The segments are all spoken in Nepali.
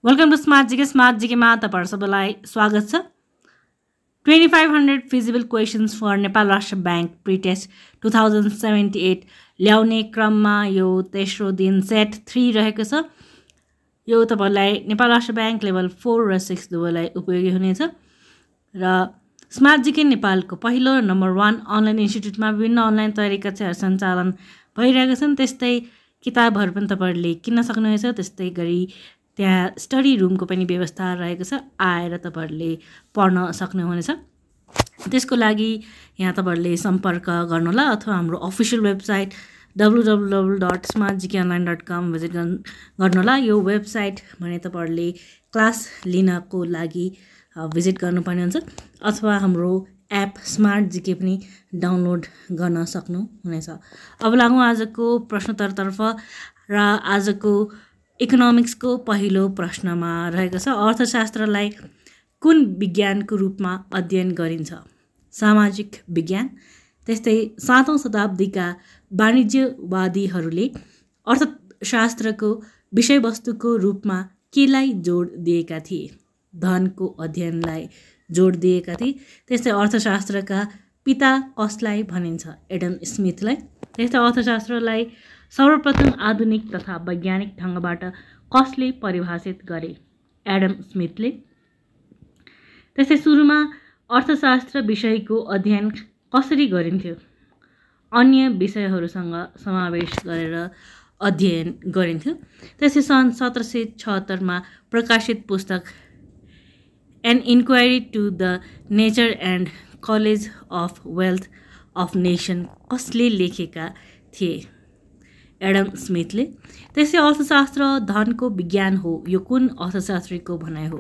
वेलकम टु स्मार्ट जीकेमा तपाईहरु सबैलाई स्वागत छ। 2500 फिजिबल क्वेशन्स फर नेपाल राष्ट्र बैंक प्रिटेस्ट 2078 ल्याउने क्रममा यो तेस्रो दिन सेट 3 रहेको छ। यो तपाईलाई नेपाल राष्ट्र बैंक लेभल 4 र 6 दुवैलाई उपयोगी हुनेछ र स्मार्ट जीके नेपालको पहिलो नम्बर 1 अनलाइन इन्स्टिट्युटमा विभिन्न अनलाइन तयारी कक्षाहरू सञ्चालन भइरहेका छन्। त्यस्तै किताबहरू पनि तपाईहरुले किन्न सक्नुहुनेछ। त्यस्तै गरी त्यहाँ स्टडी रुमको पनि व्यवस्था रहेको छ, आएर तपाईहरुले पढ्न सक्नुहुनेछ। त्यसको लागि यहाँ तपाईहरुले सम्पर्क गर्नुहोला अथवा हाम्रो अफिसियल वेबसाइट www.smartgkonline.com भिजिट गर्नुहोला। यो वेबसाइट भने तपाईहरुले क्लास लिनको लागि भिजिट गर्नुपर्ने हुन्छ अथवा हाम्रो एप स्मार्ट जीके पनि डाउनलोड गर्न सक्नुहुनेछ। अब लागौँ आजको प्रश्नोत्तरतर्फ र आजको इकोनोमिक्सको पहिलो प्रश्नमा रहेको छ, अर्थशास्त्रलाई कुन विज्ञानको रूपमा अध्ययन गरिन्छ? सामाजिक विज्ञान। त्यस्तै 7औं शताब्दीका वाणिज्यवादीहरूले अर्थशास्त्रको विषयवस्तुको रूपमा केलाई जोड दिएका थिए? धनको अध्ययनलाई जोड दिएका थिए। त्यस्तै अर्थशास्त्रका पिता कसलाई भनिन्छ? एडम स्मिथलाई। त्यस्तै अर्थशास्त्रलाई सर्वप्रथम आधुनिक तथा वैज्ञानिक ढङ्गबाट कसले परिभाषित गरे? एडम स्मिथले। त्यस्तै सुरुमा अर्थशास्त्र विषयको अध्ययन कसरी गरिन्थ्यो? अन्य विषयहरूसँग समावेश गरेर अध्ययन गरिन्थ्यो। त्यसै सन् 1776 प्रकाशित पुस्तक an inquiry to the nature and causes of wealth of nation कसले लेखेका थिए? एडम स्मिथले। त्यसै अर्थशास्त्र धनको विज्ञान हो, यो कुन अर्थशास्त्रीको भनाइ हो?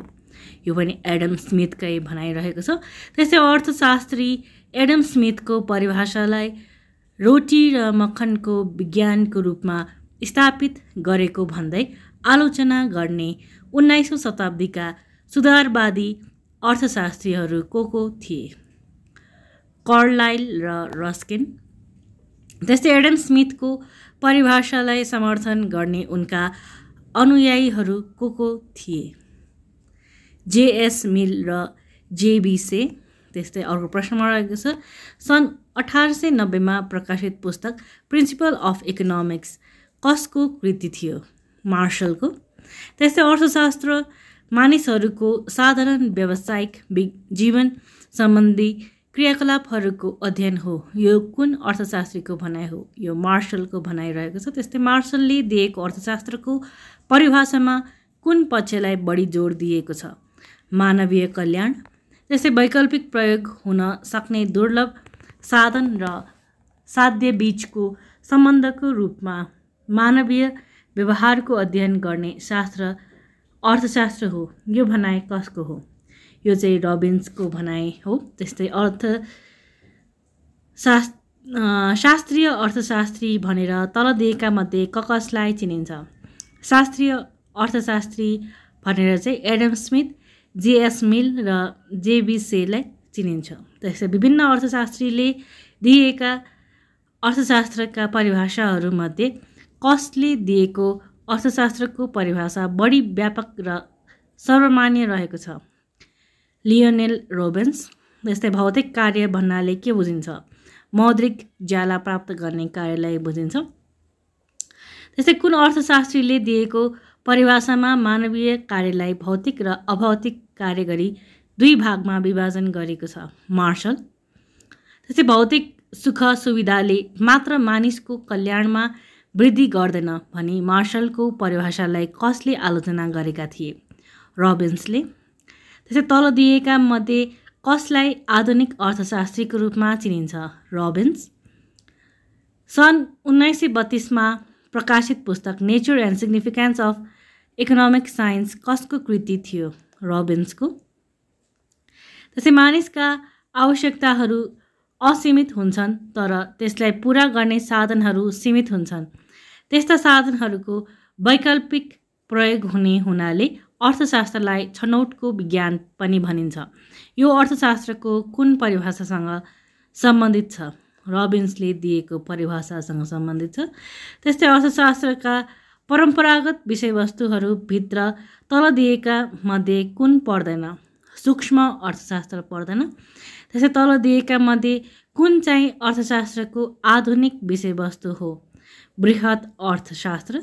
यो पनि एडम स्मिथकै भनाइरहेको छ। त्यसै अर्थशास्त्री एडम स्मिथको परिभाषालाई रोटी र मक्खनको विज्ञानको रूपमा स्थापित गरेको भन्दै आलोचना गर्ने 19औं शताब्दीका सुधारवादी अर्थशास्त्रीहरू को थिए? कार्लाइल र रस्किन। त्यस्तै एडम स्मिथको परिभाषालाई समर्थन गर्ने उनका अनुयायीहरू को थिए? जेएस मिल र जेबी से। त्यस्तै अर्को प्रश्नमा रहेको छ, सन् 1890 प्रकाशित पुस्तक प्रिन्सिपल अफ इकोनोमिक्स कसको कृति थियो? मार्शलको। त्यस्तै अर्थशास्त्र मानिसहरूको साधारण व्यावसायिक जीवन सम्बन्धी क्रियाकलापहरूको अध्ययन हो, यो कुन अर्थशास्त्रीको भनाइ हो? यो मार्शलको भनाइ रहेको छ। त्यस्तै मार्शलले दिएको अर्थशास्त्रको परिभाषामा कुन पक्षलाई बढी जोड दिएको छ? मानवीय कल्याण। त्यस्तै वैकल्पिक प्रयोग हुन सक्ने दुर्लभ साधन र साध्य बीचको सम्बन्धको रूपमा मानवीय व्यवहारको अध्ययन गर्ने शास्त्र अर्थशास्त्र हो, यो भनाइ कसको हो? यो चाहिँ रबिन्सको भनाइ हो। त्यस्तै शास्त्रीय अर्थशास्त्री भनेर तल दिएका मध्ये कसलाई चिनिन्छ? शास्त्रीय अर्थशास्त्री भनेर चाहिँ एडम स्मिथ, जेएस मिल र जेबी सेलाई चिनिन्छ। त्यस्तै विभिन्न अर्थशास्त्रीले दिएका अर्थशास्त्रका परिभाषाहरूमध्ये कसले दिएको अर्थशास्त्रको परिभाषा बढी व्यापक र सर्वमान्य रहेको छ? Lionel Robbins. त्यस्तै भौतिक कार्य भन्नाले के बुझिन्छ? मौद्रिक ज्याला प्राप्त गर्ने कार्यलाई बुझिन्छ। त्यस्तै कुन अर्थशास्त्रीले दिएको परिभाषामा मानवीय कार्यलाई भौतिक र अभौतिक कार्य गरी 2 भागमा विभाजन गरेको छ? मार्शल। त्यस्तै भौतिक सुख सुविधाले मात्र मानिसको कल्याणमा वृद्धि गर्दैन भनी मार्शलको परिभाषालाई कसले आलोचना गरेका थिए? रबिन्सले। त्यसै तल दिएका मध्ये कसलाई आधुनिक अर्थशास्त्रीको रूपमा चिनिन्छ? रबिन्स। सन् 1932 प्रकाशित पुस्तक nature and significance of economic science कसको कृति थियो? रबिन्सको। त्यसै मानिसका आवश्यकताहरू असीमित हुन्छन् तर त्यसलाई पुरा गर्ने साधनहरू सीमित हुन्छन्। त्यस्ता साधनहरूको वैकल्पिक प्रयोग हुने हुनाले अर्थशास्त्रलाई छनौटको विज्ञान पनि भनिन्छ। यो अर्थशास्त्रको कुन परिभाषासँग सम्बन्धित छ? रबिन्सले दिएको परिभाषासँग सम्बन्धित छ। त्यस्तै अर्थशास्त्रका परम्परागत विषयवस्तुहरू भित्र तल दिएका मध्ये कुन पर्दैन? सूक्ष्म अर्थशास्त्र पर्दैन। त्यसै तल दिएका मध्ये कुन चाहिँ अर्थशास्त्रको आधुनिक विषयवस्तु हो? बृहत अर्थशास्त्र।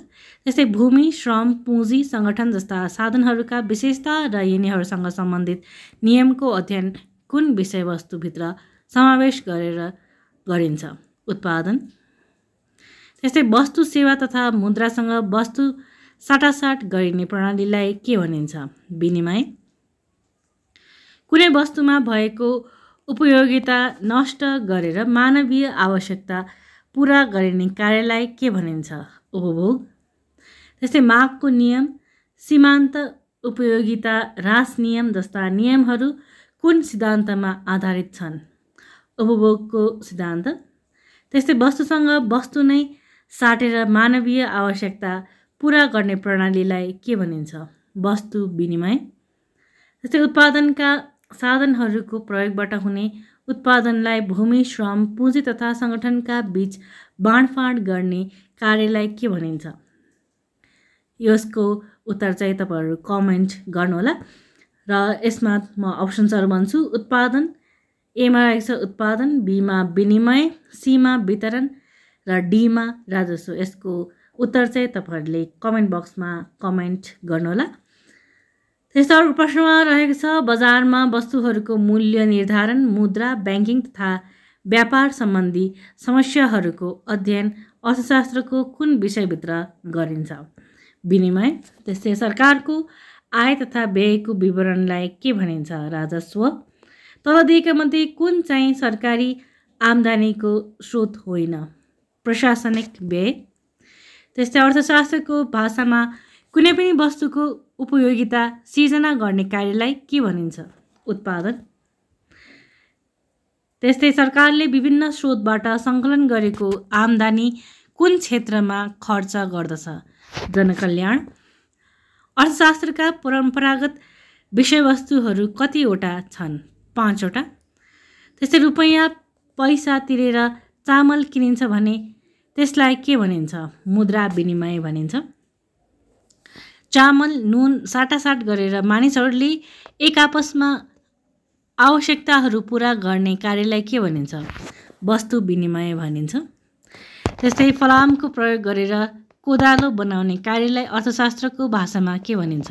त्यस्तै भूमि, श्रम, पुँजी, सङ्गठन जस्ता साधनहरूका विशेषता र यिनीहरूसँग सम्बन्धित नियमको अध्ययन कुन विषयवस्तुभित्र समावेश गरेर गरिन्छ? उत्पादन। त्यस्तै वस्तु, सेवा तथा मुद्रासँग वस्तु साटासाट गरिने प्रणालीलाई के भनिन्छ? विनिमय। कुनै वस्तुमा भएको उपयोगिता नष्ट गरेर मानवीय आवश्यकता पूरा गरिने कार्यलाई के भनिन्छ? उपभोग। त्यस्तै मागको नियम, सीमान्त उपयोगिता ह्रास नियम जस्ता नियमहरू कुन सिद्धान्तमा आधारित छन्? उपभोगको सिद्धान्त। त्यस्तै वस्तुसँग वस्तु नै साटेर मानवीय आवश्यकता पूरा गर्ने प्रणालीलाई के भनिन्छ? वस्तु विनिमय। त्यस्तै उत्पादनका साधनहरूको प्रयोगबाट हुने उत्पादनलाई भूमि, श्रम, पुँजी तथा सङ्गठनका बीच बाँडफाँड गर्ने कार्यलाई के भनिन्छ? यसको उत्तर चाहिँ तपाईँहरू कमेन्ट गर्नुहोला र यसमा म अप्सन्सहरू भन्छु। उत्पादन, एमा रहेको छ उत्पादन, बीमा विनिमय, सीमा वितरण र डीमा राजस्व। यसको उत्तर चाहिँ तपाईँहरूले कमेन्ट बक्समा कमेन्ट गर्नुहोला। त्यस्तै अर्को प्रश्नमा रहेको छ बजारमा वस्तुहरूको मूल्य निर्धारण, मुद्रा, ब्याङ्किङ तथा व्यापार सम्बन्धी समस्याहरूको अध्ययन अर्थशास्त्रको कुन विषयभित्र गरिन्छ? विनिमय। त्यस्तै सरकारको आय तथा व्ययको विवरणलाई के भनिन्छ? राजस्व। तल दिएका मध्ये कुन चाहिँ सरकारी आम्दानीको स्रोत होइन? प्रशासनिक व्यय। त्यस्तै अर्थशास्त्रको भाषामा कुनै पनि वस्तुको उपयोगिता सिर्जना गर्ने कार्यलाई के भनिन्छ? उत्पादन। त्यस्तै सरकारले विभिन्न स्रोतबाट सङ्कलन गरेको आम्दानी कुन क्षेत्रमा खर्च गर्दछ? जनकल्याण। अर्थशास्त्रका परम्परागत विषयवस्तुहरू कतिवटा छन्? 5 वटा। त्यस्तै रुपैयाँ पैसा तिरेर चामल किनिन्छ भने त्यसलाई के भनिन्छ? मुद्रा विनिमय भनिन्छ। चामल, नुन साटासाट गरेर मानिसहरूले एक आपसमा आवश्यकताहरू पुरा गर्ने कार्यलाई के भनिन्छ? वस्तु विनिमय भनिन्छ। त्यस्तै फलामको प्रयोग गरेर कोदालो बनाउने कार्यलाई अर्थशास्त्रको भाषामा के भनिन्छ?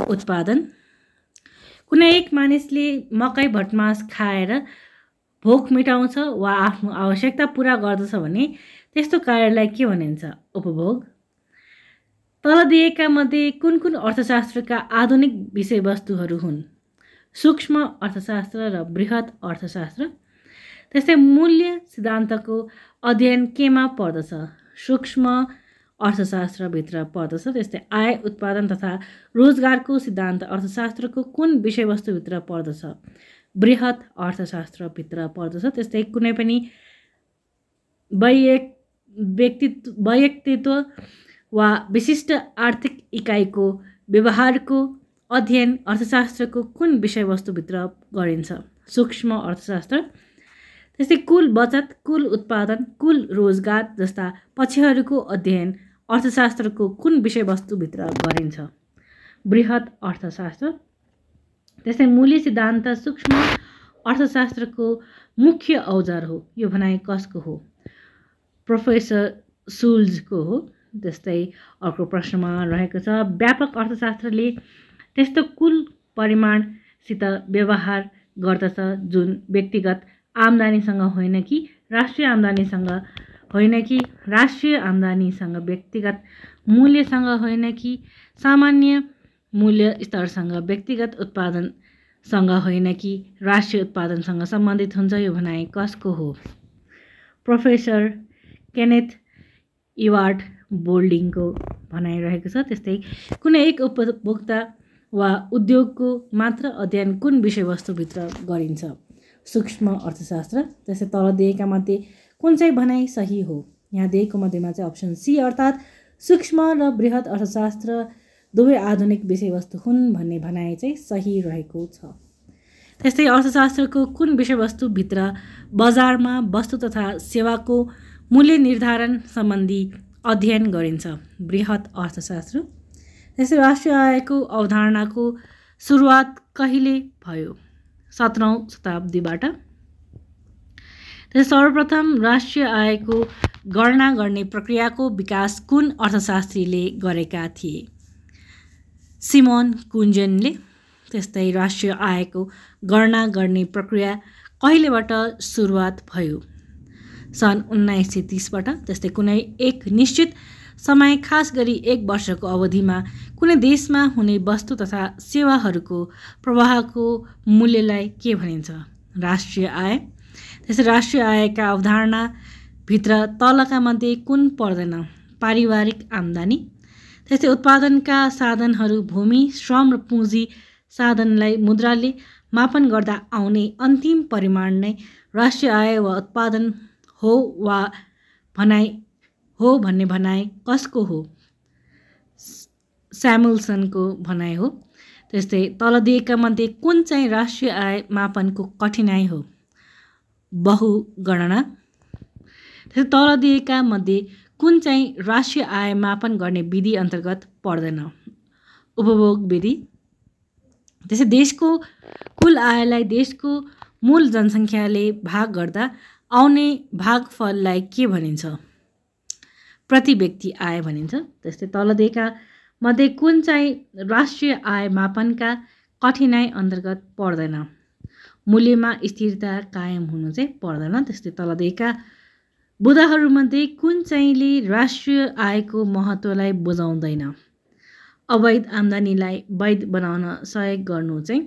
उत्पादन। कुनै एक मानिसले मकै भटमास खाएर भोक मेटाउँछ वा आफ्नो आवश्यकता पुरा गर्दछ भने त्यस्तो कार्यलाई के भनिन्छ? उपभोग। तल दिएका मध्ये कुन कुन अर्थशास्त्रका आधुनिक विषयवस्तुहरू हुन्? सूक्ष्म अर्थशास्त्र र बृहत अर्थशास्त्र। त्यस्तै मूल्य सिद्धान्तको अध्ययन केमा पर्दछ? सूक्ष्म अर्थशास्त्रभित्र पर्दछ। त्यस्तै आय, उत्पादन तथा रोजगारको सिद्धान्त अर्थशास्त्रको कुन विषयवस्तुभित्र पर्दछ? बृहत अर्थशास्त्रभित्र पर्दछ। त्यस्तै कुनै पनि व्यक्तित्व वा विशिष्ट आर्थिक इकाइको व्यवहारको अध्ययन अर्थशास्त्रको कुन विषयवस्तुभित्र गरिन्छ? सूक्ष्म अर्थशास्त्र। त्यस्तै कुल बचत, कुल उत्पादन, कुल रोजगार जस्ता पक्षहरूको अध्ययन अर्थशास्त्रको कुन विषयवस्तुभित्र गरिन्छ? बृहत अर्थशास्त्र। त्यस्तै मूल्य सिद्धान्त सूक्ष्म अर्थशास्त्रको मुख्य औजार हो। यो भनाइ कसको हो? प्रोफेसर सुल्जको हो। त्यस्तै अर्को प्रश्नमा रहेको छ व्यापक अर्थशास्त्रले त्यस्तो कुल परिमाणसित व्यवहार गर्दछ जुन व्यक्तिगत आम्दानीसँग होइन कि राष्ट्रिय आम्दानीसँग होइन कि राष्ट्रिय आम्दानीसँग, व्यक्तिगत मूल्यसँग होइन कि सामान्य मूल्य स्तरसँग, व्यक्तिगत उत्पादनसँग होइन कि राष्ट्रिय उत्पादनसँग सम्बन्धित हुन्छ। यो भनाइ कसको हो? प्रोफेसर केनेथ इवार्ड बोल्डिङको भनाइ रहेको छ। त्यस्तै कुनै एक उपभोक्ता वा उद्योगको मात्र अध्ययन कुन विषयवस्तुभित्र गरिन्छ? सूक्ष्म अर्थशास्त्र। त्यस्तै तल दिएका मध्ये कुन चाहिँ भनाइ सही हो? यहाँ दिएको मध्येमा चाहिँ अप्सन सी अर्थात् सूक्ष्म र बृहत अर्थशास्त्र दुवै आधुनिक विषयवस्तु हुन् भन्ने भनाइ चाहिँ सही रहेको छ। त्यस्तै अर्थशास्त्रको कुन विषयवस्तुभित्र बजारमा वस्तु तथा सेवाको मूल्य निर्धारण सम्बन्धी अध्ययन गरिन्छ बृहत अर्थशास्त्र। त्यसै राष्ट्रिय आयको अवधारणाको सुरुवात कहिले भयो? 17औं शताब्दीबाट। सर्वप्रथम राष्ट्रिय आयको गणना गर्ने प्रक्रियाको विकास कुन अर्थशास्त्रीले गरेका थिए? सिमोन कुन्जनले। त्यस्तै राष्ट्रिय आयको गणना गर्ने प्रक्रिया कहिलेबाट सुरुवात भयो? सन् 1930बाट। त्यस्तै कुनै एक निश्चित समय, खास गरी 1 वर्षको अवधिमा कुनै देशमा हुने वस्तु तथा सेवाहरूको प्रवाहको मूल्यलाई के भनिन्छ? राष्ट्रिय आय। त्यसै राष्ट्रिय आयका अवधारणाभित्र तलका मध्ये कुन पर्दैन? पारिवारिक आम्दानी। त्यस्तै उत्पादनका साधनहरू, भूमि, श्रम र पुँजी साधनलाई मुद्राले मापन गर्दा आउने अन्तिम परिमाण नै राष्ट्रिय आय वा उत्पादन हो वा भनाइ हो भन्ने भनाइ कसको हो? स्यामुएल्सनको भनाइ हो। त्यस्तै तल दिएका मध्ये कुन चाहिँ राष्ट्रिय आय मापनको कठिनाइ हो? बहुगणना। त्यस्तै तल दिएका मध्ये कुन चाहिँ राष्ट्रिय आय मापन गर्ने विधि अन्तर्गत पर्दैन? उपभोग विधि। त्यसै देशको कुल आयलाई देशको मूल जनसङ्ख्याले भाग गर्दा आउने भागफललाई के भनिन्छ? प्रति व्यक्ति आय भनिन्छ। त्यस्तै तल दिएका मध्ये कुन चाहिँ राष्ट्रिय आय मापनका कठिनाइ अन्तर्गत पर्दैन? मूल्यमा स्थिरता कायम हुनु चाहिँ पर्दैन। त्यस्तै तल दिएका बुदाहरूमध्ये कुन चाहिँले राष्ट्रिय आयको महत्त्वलाई बुझाउँदैन? अवैध आम्दानीलाई वैध बनाउन सहयोग गर्नु चाहिँ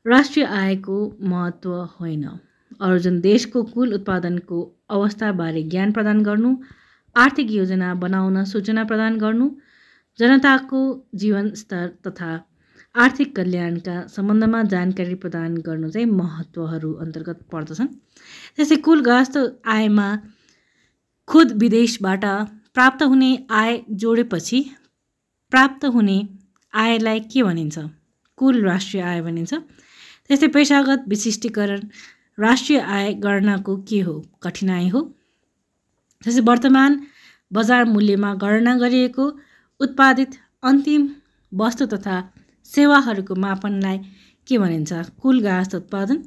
राष्ट्रिय आयको महत्त्व होइन। अर्जुन देशको कुल उत्पादनको अवस्थाबारे ज्ञान प्रदान गर्नु, आर्थिक योजना बनाउन सूचना प्रदान गर्नु, जनताको जीवन स्तर तथा आर्थिक कल्याणका सम्बन्धमा जानकारी प्रदान गर्नु चाहिँ महत्त्वहरू अन्तर्गत पर्दछन्। त्यसै कुल गास्त आयमा खुद विदेशबाट प्राप्त हुने आय जोडेपछि प्राप्त हुने आयलाई के भनिन्छ? कुल राष्ट्रिय आय भनिन्छ। त्यस्तै पेशागत विशिष्टीकरण राष्ट्रिय आय गणनाको के हो? कठिनाइ हो। त्यसै वर्तमान बजार मूल्यमा गणना गरिएको उत्पादित अन्तिम वस्तु तथा सेवाहरूको मापनलाई के भनिन्छ? कुल गास्त उत्पादन।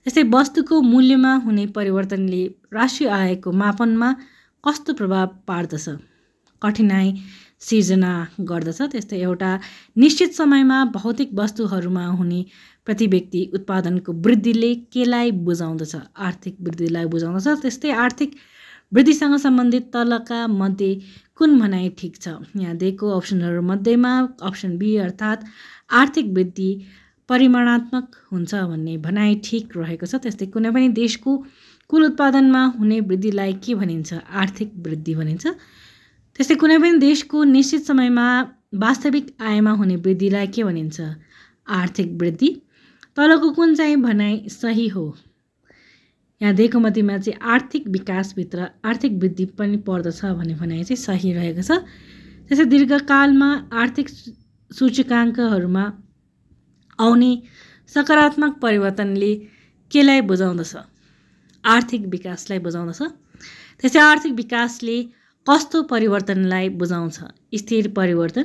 त्यस्तै वस्तुको मूल्यमा हुने परिवर्तनले राष्ट्रिय आयको मापनमा कस्तो प्रभाव पार्दछ? कठिनाइ सिर्जना गर्दछ। त्यस्तै एउटा निश्चित समयमा भौतिक वस्तुहरूमा हुने प्रति व्यक्ति उत्पादनको वृद्धिले केलाई बुझाउँदछ? आर्थिक वृद्धिलाई बुझाउँदछ। त्यस्तै आर्थिक वृद्धिसँग सम्बन्धित तलका मध्ये कुन भनाइ ठिक छ? यहाँ दिएको अप्सनहरू मध्येमा अप्सन बी अर्थात् आर्थिक वृद्धि परिमाणात्मक हुन्छ भन्ने भनाइ ठिक रहेको छ। त्यस्तै कुनै पनि देशको कुल उत्पादनमा हुने वृद्धिलाई के भनिन्छ? आर्थिक वृद्धि भनिन्छ। त्यस्तै कुनै पनि देशको निश्चित समयमा वास्तविक आयमा हुने वृद्धिलाई के भनिन्छ? आर्थिक वृद्धि। तलको कुन चाहिँ भनाइ सही हो? यहाँ दिएको मध्येमा चाहिँ आर्थिक विकासभित्र आर्थिक वृद्धि पनि पर्दछ भन्ने भनाइ चाहिँ सही रहेको छ। त्यसै दीर्घकालमा आर्थिक सूचकाङ्कहरूमा आउने सकारात्मक परिवर्तनले केलाई बुझाउँदछ? आर्थिक विकासलाई बुझाउँदछ। त्यसै आर्थिक विकासले कस्तो परिवर्तनलाई बुझाउँछ? स्थिर परिवर्तन।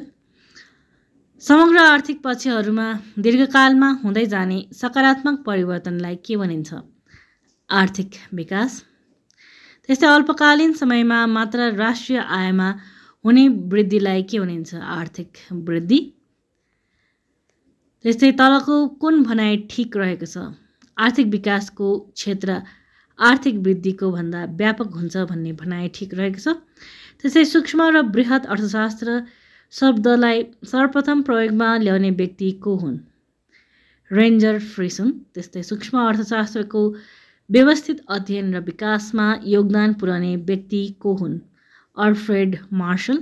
समग्र आर्थिक पक्षहरूमा दीर्घकालमा हुँदै जाने सकारात्मक परिवर्तनलाई के भनिन्छ? आर्थिक विकास। त्यस्तै अल्पकालीन समयमा मात्र राष्ट्रिय आयमा हुने वृद्धिलाई के भनिन्छ? आर्थिक वृद्धि। त्यस्तै तलको कुन भनाइ ठिक रहेको छ? आर्थिक विकासको क्षेत्र आर्थिक वृद्धिको भन्दा व्यापक हुन्छ भन्ने भनाइ ठिक रहेको छ। त्यसै सूक्ष्म र बृहत अर्थशास्त्र शब्दलाई सर्वप्रथम प्रयोगमा ल्याउने व्यक्ति को हुन्? रेन्जर फ्रिस हुन्। त्यस्तै सूक्ष्म अर्थशास्त्रको व्यवस्थित अध्ययन र विकासमा योगदान पुर्याउने व्यक्ति को हुन्? Alfred Marshall.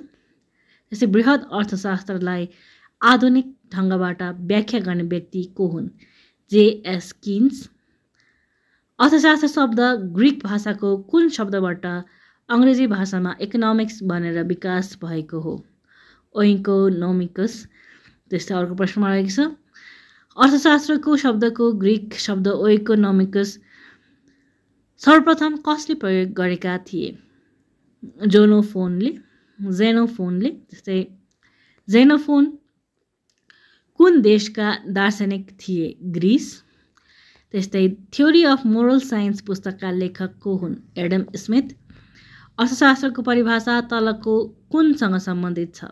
त्यसै बृहत अर्थशास्त्रलाई आधुनिक ढङ्गबाट व्याख्या गर्ने व्यक्ति को हुन्? जे.एस. किन्स। अर्थशास्त्र शब्द ग्रिक भाषाको कुन शब्दबाट अङ्ग्रेजी भाषामा इकोनोमिक्स बनेर विकास भएको हो? ओइकोनोमिकस। त्यस्तै अर्को प्रश्नमा रहेको छ अर्थशास्त्रको शब्दको ग्रिक शब्द ओइकोनोमिकस सर्वप्रथम कसले प्रयोग गरेका थिए? जेनोफोनले जस्तै जेनोफोन कुन देशका दार्शनिक थिए? ग्रिस। त्यस्तै थ्योरी अफ मोरल साइन्स पुस्तकका लेखक को हुन्? Adam Smith. अर्थशास्त्रको परिभाषा तलको कुनसँग सम्बन्धित छ?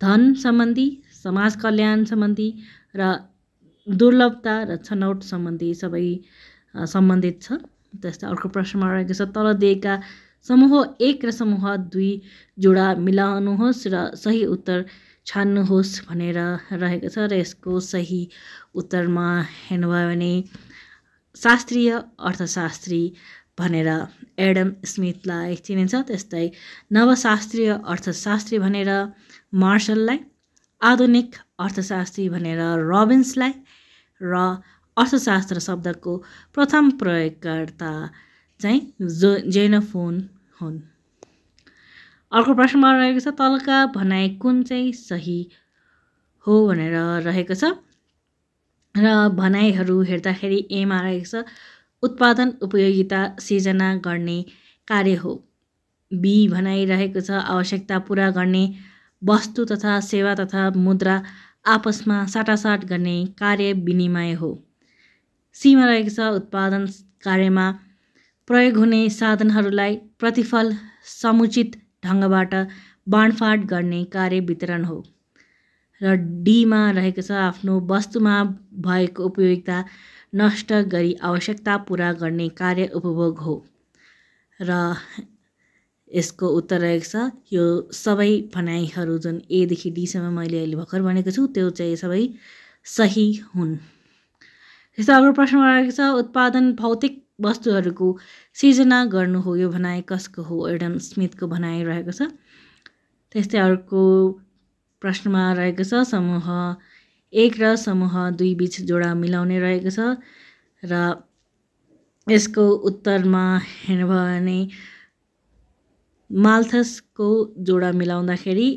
धन सम्बन्धी, समाज कल्याण सम्बन्धी र दुर्लभता र छनौट सम्बन्धी सबै सम्बन्धित छ। त्यस्तै अर्को प्रश्नमा रहेको छ तल दिएका समूह 1 र समूह 2 जोडा मिलाउनुहोस् र सही उत्तर छान्नुहोस् भनेर रहेको छ र यसको सही उत्तरमा हेर्नुभयो भने शास्त्रीय अर्थशास्त्री भनेर एडम स्मिथलाई चिनिन्छ। त्यस्तै नवशास्त्रीय अर्थशास्त्री भनेर मार्शललाई, आधुनिक अर्थशास्त्री भनेर रबिन्सलाई र अर्थशास्त्र शब्दको प्रथम प्रयोगकर्ता चाहिँ जेनोफोन हुन्। अर्को प्रश्नमा रहेको छ तलका भनाइ कुन चाहिँ सही हो भनेर रहेको छ र भनाइहरू हेर्दाखेरि एमा रहेको छ उत्पादन उपयोगिता सिर्जना गर्ने कार्य हो। बी भनाइ रहेको छ आवश्यकता पुरा गर्ने वस्तु तथा सेवा तथा मुद्रा आपसमा साटासाट गर्ने कार्य विनिमय हो। सीमा रहेको छ उत्पादन कार्यमा प्रयोग हुने साधनहरूलाई प्रतिफल समुचित ढङ्गबाट बाँडफाँड गर्ने कार्य वितरण हो। र डीमा रहेको छ आफ्नो वस्तुमा भएको उपयोगिता नष्ट गरी आवश्यकता पुरा गर्ने कार्य उपभोग हो। र यसको उत्तर रहेको छ यो सबै भनाइहरू जुन एदेखि डीसम्म मैले अहिले भर्खर भनेको छु त्यो चाहिँ सबै सही हुन्। त्यस्तै अर्को प्रश्नमा रहेको छ उत्पादन भौतिक वस्तुहरूको सिर्जना गर्नु हो। यो भनाइ कसको हो? एडम स्मिथको भनाइ रहेको छ। त्यस्तै अर्को प्रश्नमा रहेको छ समूह 1 र समूह 2 बीच जोडा मिलाउने रहेको छ र यसको उत्तरमा हेर्नुभयो भने माल्थसको जोडा मिलाउँदाखेरि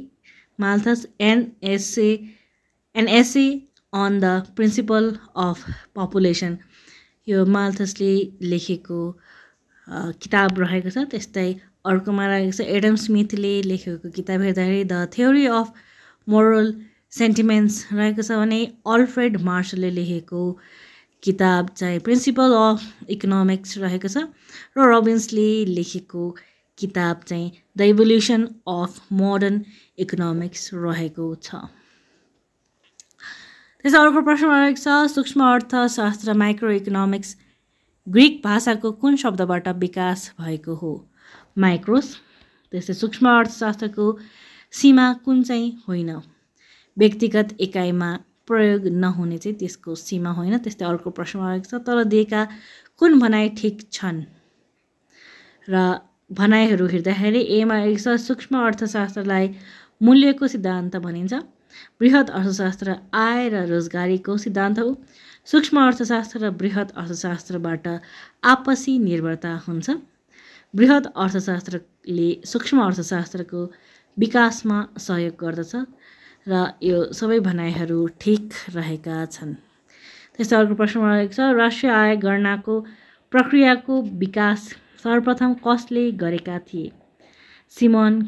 Malthus an essay on the principle of population यो माल्थसले लेखेको किताब रहेको छ। त्यस्तै अर्कोमा रहेको छ एडम स्मिथले लेखेको किताब हेर्दाखेरि the theory of moral sentiments रहेको छ भने अल्फ्रेड मार्सलले लेखेको किताब चाहिँ प्रिन्सिपल अफ इकोनोमिक्स रहेको छ र रबिन्सले लेखेको किताब चाहिँ the evolution of modern economics रहेको छ। त्यसै अर्को प्रश्नमा रहेको छ सूक्ष्म अर्थशास्त्र माइक्रो इकोनोमिक्स ग्रिक भाषाको कुन शब्दबाट विकास भएको हो? माइक्रोस। त्यस्तै सूक्ष्म अर्थशास्त्रको सीमा कुन चाहिँ होइन? व्यक्तिगत एकाइमा प्रयोग नहुने चाहिँ त्यसको सीमा होइन। त्यस्तै अर्को प्रश्नमा रहेको छ तल दिएका कुन भनाइ ठिक छन्? र भनाइहरू हेर्दाखेरि एमा रहेको छ सूक्ष्म अर्थशास्त्रलाई मूल्यको सिद्धान्त भनिन्छ। बृहत अर्थशास्त्र आय र रोजगारीको सिद्धान्त हो। सूक्ष्म अर्थशास्त्र र बृहत अर्थशास्त्रबाट आपसी निर्भरता हुन्छ। बृहत अर्थशास्त्रले सूक्ष्म अर्थशास्त्रको विकासमा सहयोग गर्दछ र यो सबै भनाइहरू ठिक रहेका छन्। त्यस्तै अर्को प्रश्नमा रहेको छ राष्ट्रिय आय गणनाको प्रक्रियाको विकास सर्वप्रथम कसले गरेका थिए? सिमन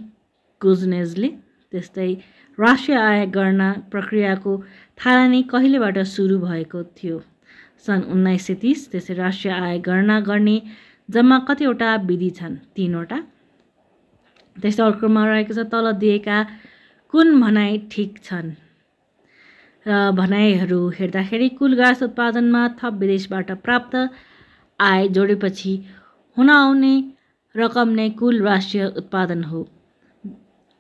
कुजनेजले। त्यस्तै राष्ट्रिय आय गणना प्रक्रियाको थालनी कहिलेबाट सुरु भएको थियो? सन् 1930। त्यस्तै राष्ट्रिय आय गणना गर्ने जम्मा कतिवटा विधि छन्? 3वटा। त्यस्तै अर्कोमा रहेको छ तल दिएका कुन भनाइ ठिक छन्? र भनाइहरू हेर्दाखेरि कुल गाँस उत्पादनमा थप विदेशबाट प्राप्त आय जोडेपछि हुन आउने रकम नै कुल राष्ट्रिय उत्पादन हो।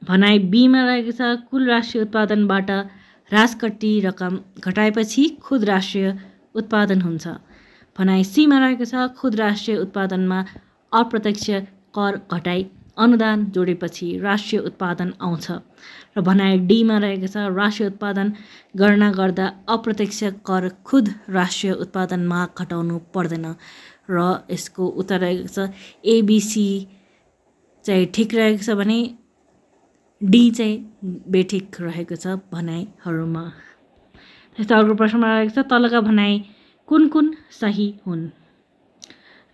भनाइ बीमा रहेको छ कुल राष्ट्रिय उत्पादनबाट ह्रासकट्टी रकम घटाएपछि खुद राष्ट्रिय उत्पादन हुन्छ। भनाइ सीमा रहेको छ खुद राष्ट्रिय उत्पादनमा अप्रत्यक्ष कर घटाई अनुदान जोडेपछि राष्ट्रिय उत्पादन आउँछ। र भनाइ डीमा रहेको छ राष्ट्रिय उत्पादन गणना गर्दा अप्रत्यक्ष कर खुद राष्ट्रिय उत्पादनमा घटाउनु पर्दैन र यसको उत्तर रहेको छ एबीसी चाहिँ ठिक रहेको छ भने डी चाहिँ बेठिक रहेको छ भनाइहरूमा। त्यस्तै अर्को प्रश्नमा रहेको छ तलका भनाइ कुन कुन सही हुन्?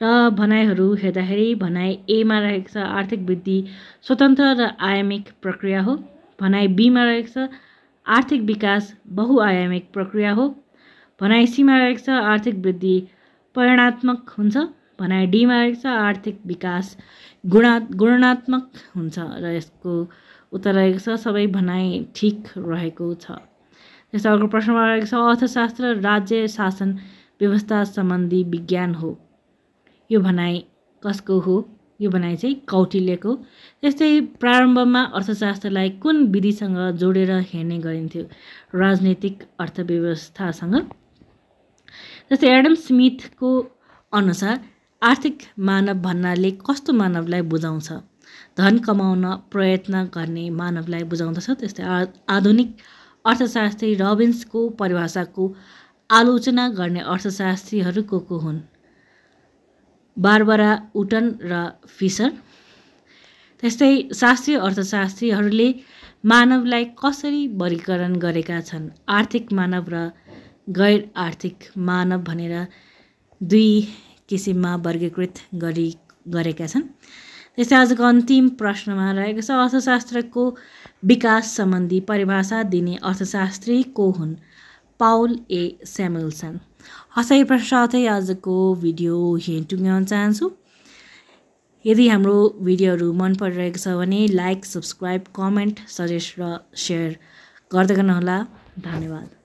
र भनाइहरू हेर्दाखेरि भनाइ एमा रहेको छ आर्थिक वृद्धि स्वतन्त्र र आयामिक प्रक्रिया हो। भनाइ बीमा रहेको छ आर्थिक विकास बहुआयामिक प्रक्रिया हो। भनाइ सीमा रहेको छ आर्थिक वृद्धि परिमाणात्मक हुन्छ। भनाइ डीमा रहेको छ आर्थिक विकास गुणात्मक हुन्छ र यसको उत्तर रहेको छ सबै भनाइ ठिक रहेको छ। त्यस्तै अर्को प्रश्नमा रहेको छ अर्थशास्त्र राज्य शासन व्यवस्था सम्बन्धी विज्ञान हो। यो भनाइ कसको हो? यो भनाइ चाहिँ कौटिल्यको। त्यस्तै प्रारम्भमा अर्थशास्त्रलाई कुन विधिसँग जोडेर हेर्ने गरिन्थ्यो? राजनीतिक अर्थव्यवस्थासँग। त्यस्तै एडम स्मिथको अनुसार आर्थिक मानव भन्नाले कस्तो मानवलाई बुझाउँछ? धन कमाउन प्रयत्न गर्ने मानवलाई बुझाउँदछ। त्यस्तै आधुनिक अर्थशास्त्री रबिन्सको परिभाषाको आलोचना गर्ने अर्थशास्त्रीहरू को हुन्? बारबरा उटन र फिसर। त्यस्तै शास्त्रीय अर्थशास्त्रीहरूले मानवलाई कसरी वर्गीकरण गरेका छन्? आर्थिक मानव र गैर आर्थिक मानव भनेर दुई किसिममा वर्गीकृत गरेका छन्। त्यस्तै आजको अन्तिम प्रश्नमा रहेको छ अर्थशास्त्रको विकास सम्बन्धी परिभाषा दिने अर्थशास्त्री को हुन्? पाउल ए स्यामुएल्सन। हसै प्रश्न साथै आजको भिडियो यहीँ टुङ्ग्याउन चाहन्छु। यदि हाम्रो भिडियोहरू मन परिरहेको छ भने लाइक, सब्सक्राइब, कमेन्ट, सजेस्ट र सेयर गर्दै गर्नुहोला। धन्यवाद।